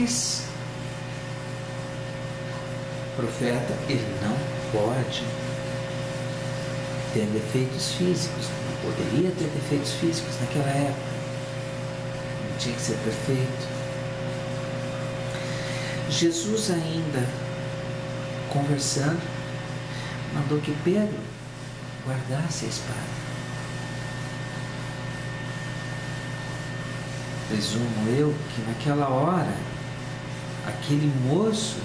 Mas o profeta, ele não pode ter defeitos físicos, não poderia ter defeitos físicos naquela época, não tinha que ser perfeito. Jesus ainda conversando, mandou que Pedro guardasse a espada. Presumo eu que naquela hora aquele moço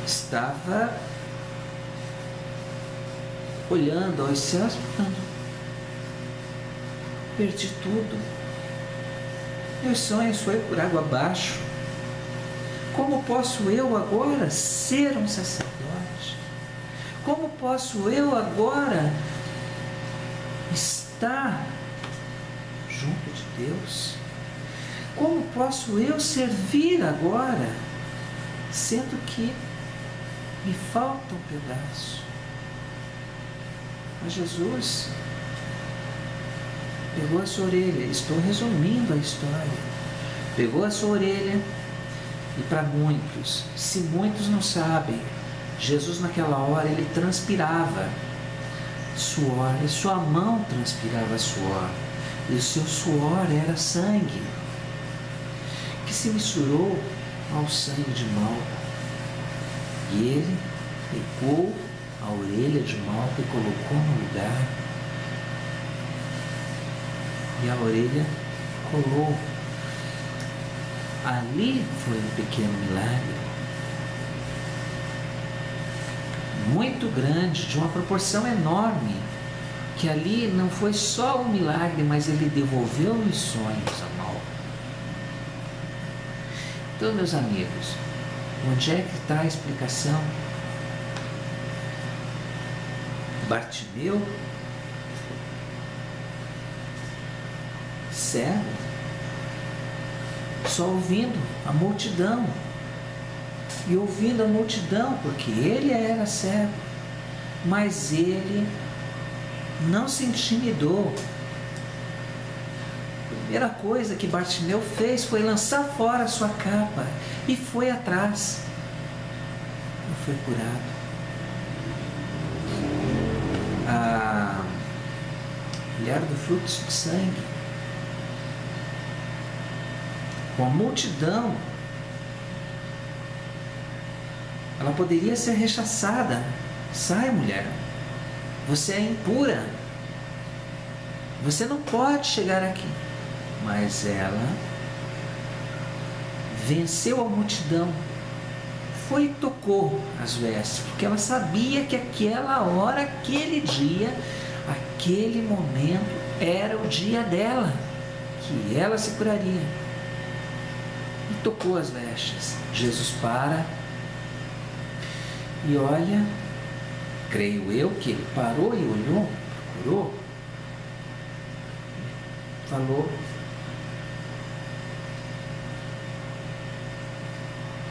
estava olhando aos céus, falando: perdi tudo, meus sonhos foi por água abaixo, como posso eu agora ser um sacerdote? Como posso eu agora estar junto de Deus? Como posso eu servir agora, sendo que me falta um pedaço? Mas Jesus pegou a sua orelha, estou resumindo a história, pegou a sua orelha e para muitos, se muitos não sabem, Jesus naquela hora ele transpirava suor, e sua mão transpirava suor, e o seu suor era sangue, que se misturou ao sangue de Malco. E ele pegou a orelha de Malco e colocou no lugar, e a orelha colou. Ali foi um pequeno milagre, muito grande, de uma proporção enorme, que ali não foi só um milagre, mas ele devolveu os sonhos a Malco. Então, meus amigos, onde é que está a explicação? Bartimeu, cego, só ouvindo a multidão, e ouvindo a multidão, porque ele era cego, mas ele não se intimidou. A primeira coisa que Bartimeu fez foi lançar fora a sua capa e foi atrás, e foi curado. A mulher do fluxo de sangue, com a multidão, ela poderia ser rechaçada. Sai, mulher, você é impura, você não pode chegar aqui. Mas ela venceu a multidão, foi e tocou as vestes, porque ela sabia que aquela hora, aquele dia, aquele momento era o dia dela, que ela se curaria. E tocou as vestes. Jesus para e olha, creio eu que ele parou e olhou, procurou, falou: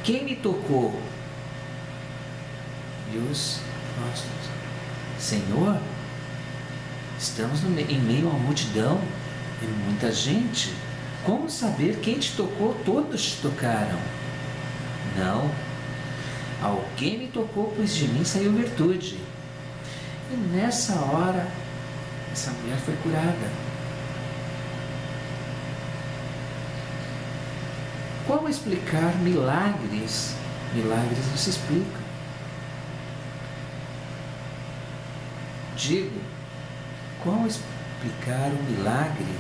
quem me tocou? E os apóstolos: Senhor, estamos em meio a uma multidão e muita gente, como saber quem te tocou? Todos te tocaram. Não, alguém me tocou, pois de mim saiu virtude. E nessa hora, essa mulher foi curada. Como explicar milagres? Milagres não se explicam. Digo, como explicar um milagre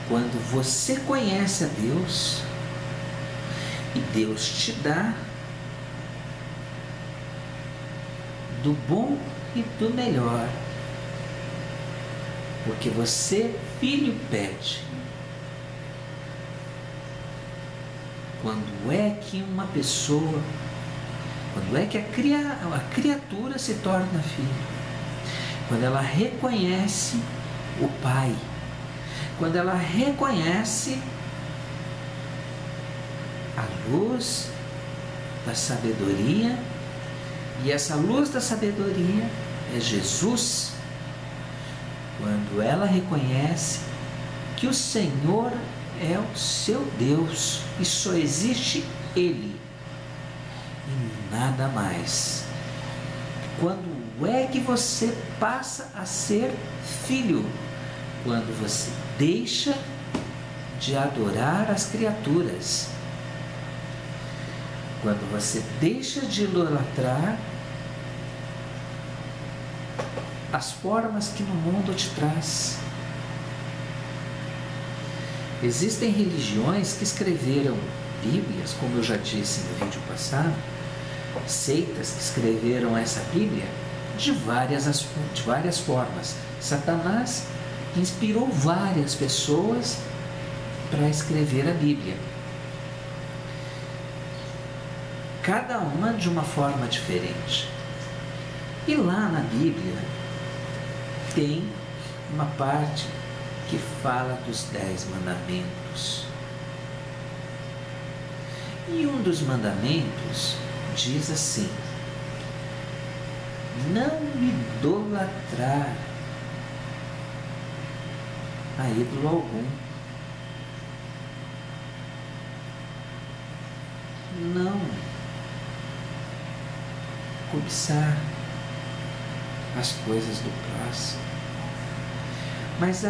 quando você conhece a Deus e Deus te dá do bom e do melhor, porque você, filho, pede. Quando é que uma pessoa, quando é que a criatura se torna filho? Quando ela reconhece o Pai, quando ela reconhece a luz da sabedoria, e essa luz da sabedoria é Jesus. Quando ela reconhece que o Senhor é o seu Deus e só existe Ele e nada mais. Quando é que você passa a ser filho? Quando você deixa de adorar as criaturas. Quando você deixa de idolatrar as formas que no mundo te traz. Existem religiões que escreveram Bíblias, como eu já disse no vídeo passado, seitas que escreveram essa Bíblia de várias formas. Satanás inspirou várias pessoas para escrever a Bíblia. Cada uma de uma forma diferente. E lá na Bíblia tem uma parte que fala dos 10 mandamentos. E um dos mandamentos diz assim: não idolatrar a ídolo algum. Não cobiçar as coisas do próximo. Mas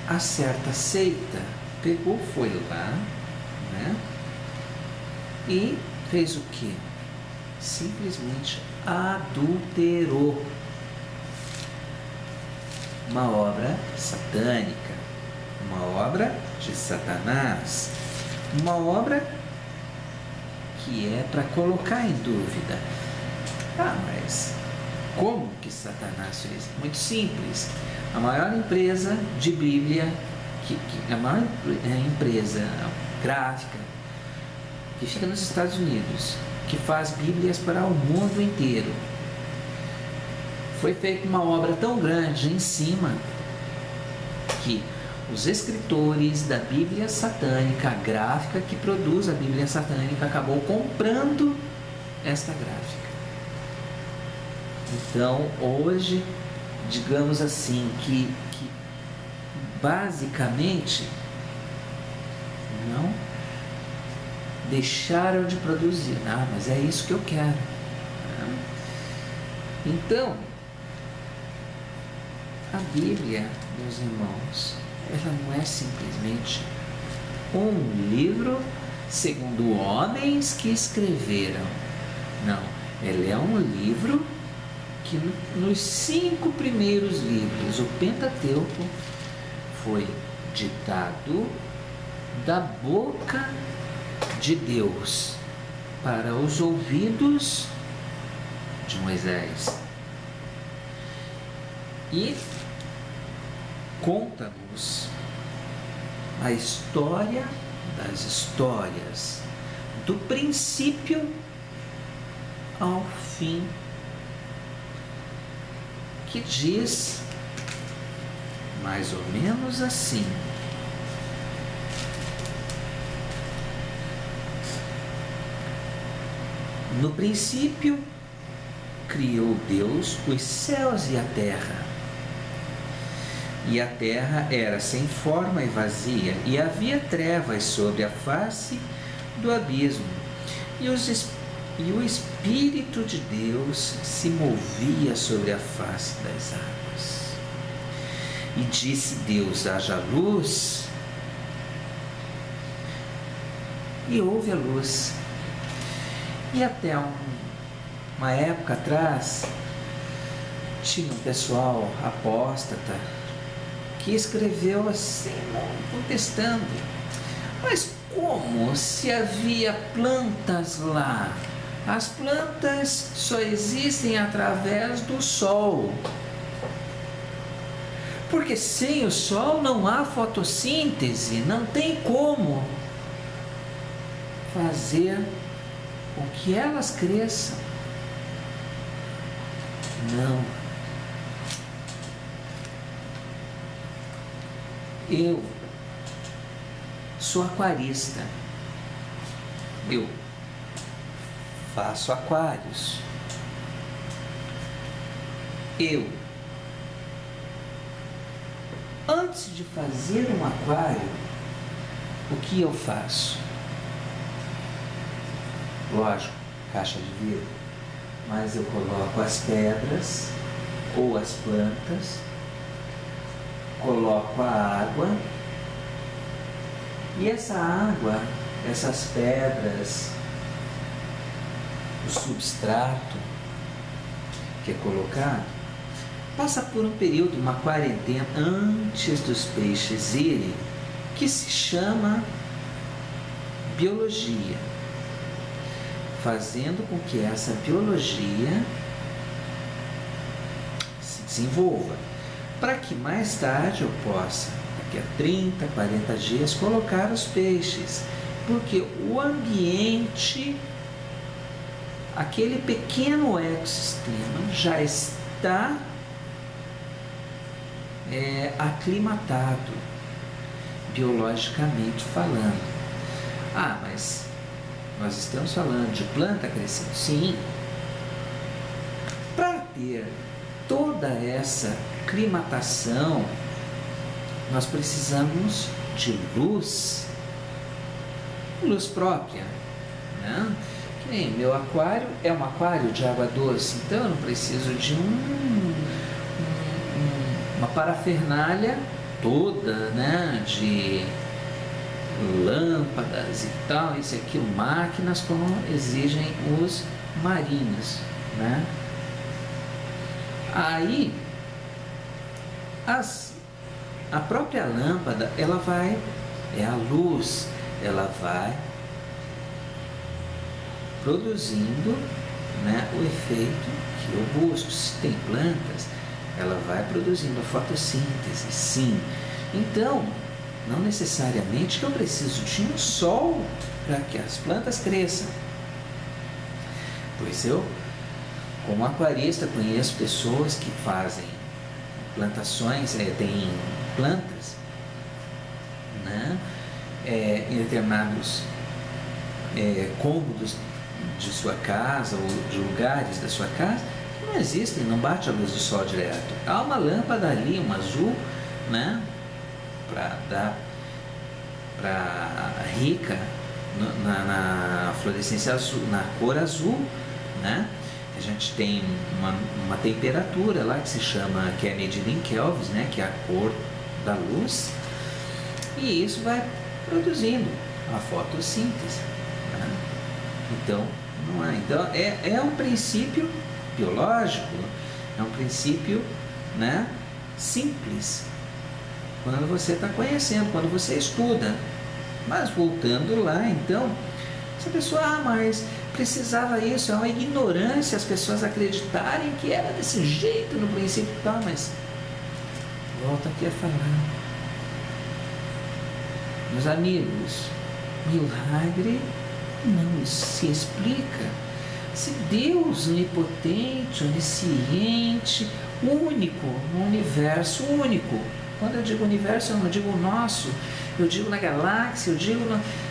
a certa seita pegou, foi lá, né? E fez o quê? Simplesmente adulterou uma obra satânica, uma obra de Satanás, uma obra que é para colocar em dúvida. Mas como que Satanás fez? Muito simples. A maior empresa de Bíblia, a maior empresa gráfica que fica nos Estados Unidos, que faz Bíblias para o mundo inteiro, foi feita uma obra tão grande em cima que os escritores da Bíblia satânica, a gráfica que produz a Bíblia satânica, acabou comprando esta gráfica. Então, hoje, digamos assim, que basicamente não deixaram de produzir. Mas é isso que eu quero. Então, a Bíblia, meus irmãos, ela não é simplesmente um livro segundo homens que escreveram. Não, ela é um livro que nos 5 primeiros livros, o Pentateuco, foi ditado da boca de Deus para os ouvidos de Moisés. E conta-nos a história das histórias, do princípio ao fim, que diz mais ou menos assim: no princípio criou Deus os céus e a terra. E a terra era sem forma e vazia, e havia trevas sobre a face do abismo, e o Espírito de Deus se movia sobre a face das águas. E disse Deus: haja luz, e houve a luz. E até uma época atrás, tinha um pessoal apóstata que escreveu assim, contestando: mas como se havia plantas lá? As plantas só existem através do sol. Porque sem o sol não há fotossíntese, não tem como fazer com que elas cresçam. Não. Eu sou aquarista. Eu faço aquários. Antes de fazer um aquário, o que eu faço? Lógico, caixa de vidro, mas eu coloco as pedras ou as plantas, coloco a água, e essa água, essas pedras, o substrato que é colocado, passa por um período, uma quarentena antes dos peixes irem, que se chama biologia, fazendo com que essa biologia se desenvolva, para que mais tarde eu possa, daqui a 30, 40 dias, colocar os peixes, porque o ambiente, aquele pequeno ecossistema já está aclimatado, biologicamente falando. Ah, mas nós estamos falando de planta crescendo. Sim. Para ter toda essa aclimatação, nós precisamos de luz própria, né? Que nem meu aquário é um aquário de água doce, então eu não preciso de uma parafernália toda, né, de lâmpadas e tal, isso e aquilo, máquinas como exigem os marinos, né? Aí a própria lâmpada, ela vai, a luz, ela vai produzindo, né, o efeito que eu busco. Se tem plantas, ela vai produzindo a fotossíntese, sim. Então, não necessariamente que eu preciso de um sol para que as plantas cresçam. Pois eu, como aquarista, conheço pessoas que fazem plantações, tem plantas, né, em determinados cômodos de sua casa ou de lugares da sua casa, que não existem, não bate a luz do sol direto. Há uma lâmpada ali, uma azul, né, para dar rica na fluorescência azul, na cor azul, né? A gente tem uma temperatura lá que se chama, que é medida em kelvins, né, que é a cor da luz, e isso vai produzindo a fotossíntese, né? Então, então é um princípio biológico, é um princípio, né, simples, quando você está conhecendo, quando você estuda. Mas voltando lá, então, essa pessoa, mas precisava isso, é uma ignorância as pessoas acreditarem que era desse jeito no princípio, tá, mas volta aqui a falar, meus amigos, milagre não se explica. Se Deus onipotente, onisciente, único, no universo único, quando eu digo universo, eu não digo o nosso, eu digo na galáxia,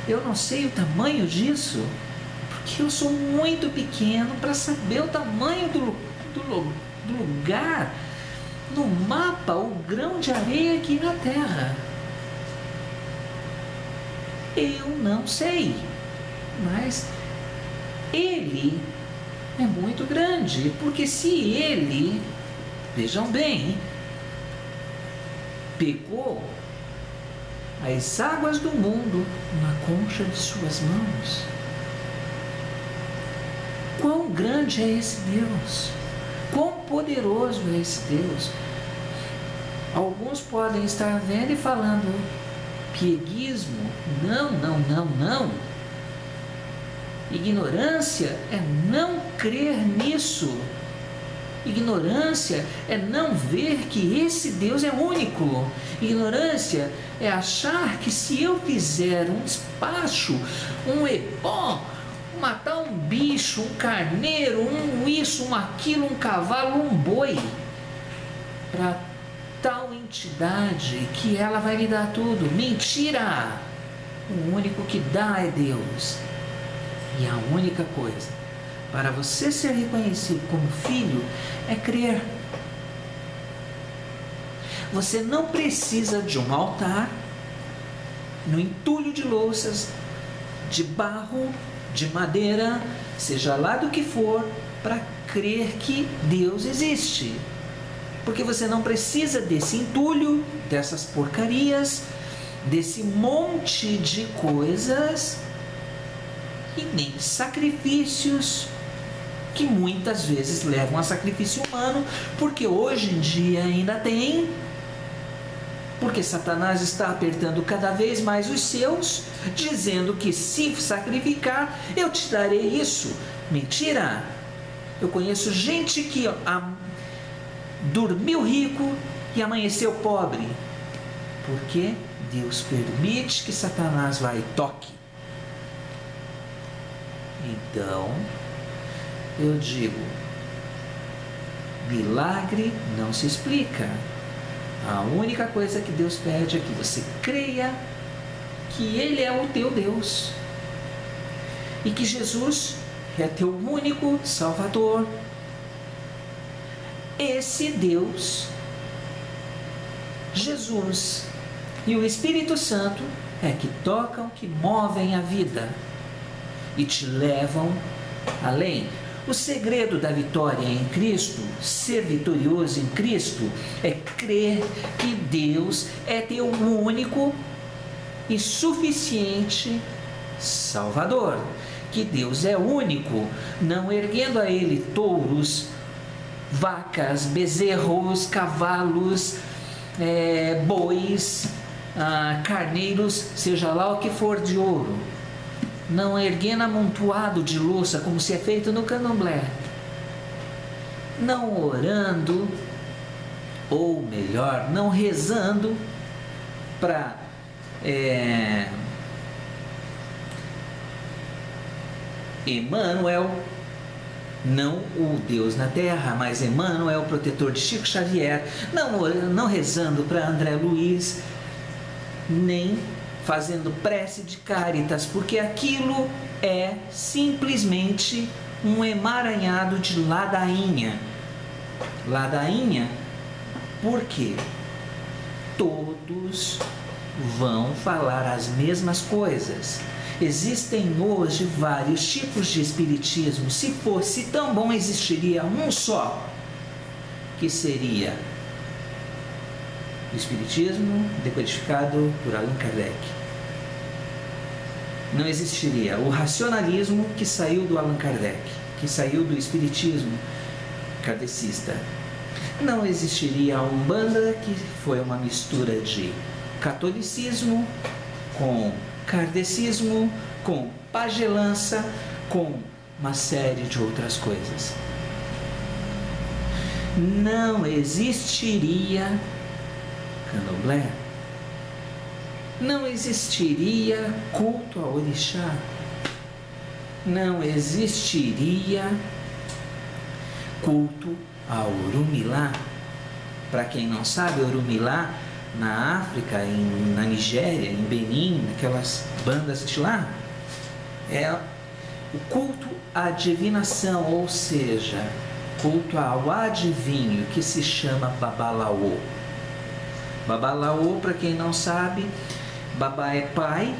eu não sei o tamanho disso, porque eu sou muito pequeno para saber o tamanho do lugar no mapa, o grão de areia aqui na Terra. Eu não sei, mas Ele é muito grande, porque se Ele, vejam bem, pegou as águas do mundo na concha de suas mãos, quão grande é esse Deus, quão poderoso é esse Deus. Alguns podem estar vendo e falando, pieguismo, não. Ignorância é não crer nisso. Ignorância é não ver que esse Deus é único. Ignorância é achar que se eu fizer um despacho, um ebó, matar um bicho, um carneiro, um isso, um aquilo, um cavalo, um boi, para tal entidade que ela vai me dar tudo. Mentira! O único que dá é Deus. E a única coisa para você ser reconhecido como filho é crer. Você não precisa de um altar, no entulho de louças, de barro, de madeira, seja lá do que for, para crer que Deus existe. Porque você não precisa desse entulho, dessas porcarias, desse monte de coisas e nem sacrifícios que muitas vezes levam a sacrifício humano, porque hoje em dia ainda tem, porque Satanás está apertando cada vez mais os seus, dizendo que se sacrificar, eu te darei isso. Mentira! Eu conheço gente que dormiu rico e amanheceu pobre, porque Deus permite que Satanás vá e toque. Então, eu digo, milagre não se explica. A única coisa que Deus pede é que você creia que Ele é o teu Deus e que Jesus é teu único Salvador. Esse Deus, Jesus e o Espírito Santo é que tocam, que movem a vida e te levam além. O segredo da vitória em Cristo, ser vitorioso em Cristo, é crer que Deus é teu único e suficiente Salvador. Que Deus é único, não erguendo a Ele touros, vacas, bezerros, cavalos, bois, carneiros, seja lá o que for de ouro. Não erguendo amontoado de louça, como se é feito no candomblé. Não orando, ou melhor, não rezando para Emmanuel, não o Deus na Terra, mas Emmanuel, protetor de Chico Xavier, não rezando para André Luiz, nem fazendo prece de Cáritas, porque aquilo é simplesmente um emaranhado de ladainha. Ladainha, porque todos vão falar as mesmas coisas. Existem hoje vários tipos de espiritismo. Se fosse tão bom, existiria um só, que seria o Espiritismo decodificado por Allan Kardec. Não existiria o racionalismo que saiu do Allan Kardec, que saiu do Espiritismo kardecista. Não existiria a Umbanda, que foi uma mistura de catolicismo com kardecismo, com pagelança, com uma série de outras coisas. Não existiria candomblé, não existiria culto a orixá, não existiria culto a Orumilá. Para quem não sabe, Orumilá na África, na Nigéria, em Benin, aquelas bandas de lá, é o culto à divinação, ou seja, culto ao adivinho, que se chama Babalaô. Babalaô, para quem não sabe, Babá é pai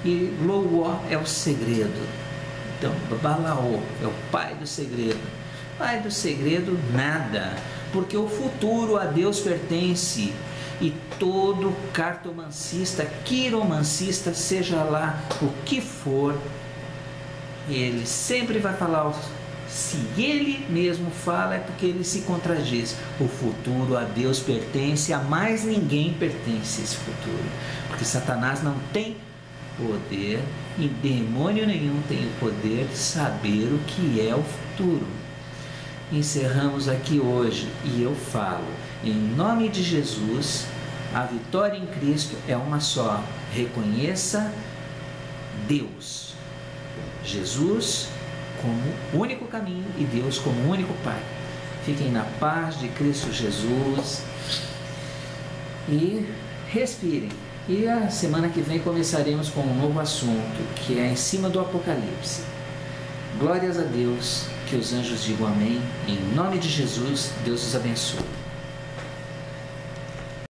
e Louó é o segredo. Então, Babalaô é o pai do segredo. Pai do segredo, nada, porque o futuro a Deus pertence. E todo cartomancista, quiromancista, seja lá o que for, ele sempre vai falar, se ele mesmo fala é porque ele se contradiz. O futuro a Deus pertence, a mais ninguém pertence esse futuro. Porque Satanás não tem poder e demônio nenhum tem o poder de saber o que é o futuro. Encerramos aqui hoje e eu falo, em nome de Jesus, a vitória em Cristo é uma só. Reconheça Deus, Jesus como o único caminho e Deus como o único Pai. Fiquem na paz de Cristo Jesus e respirem. E a semana que vem começaremos com um novo assunto, que é em cima do Apocalipse. Glórias a Deus, que os anjos digam amém. Em nome de Jesus, Deus os abençoe.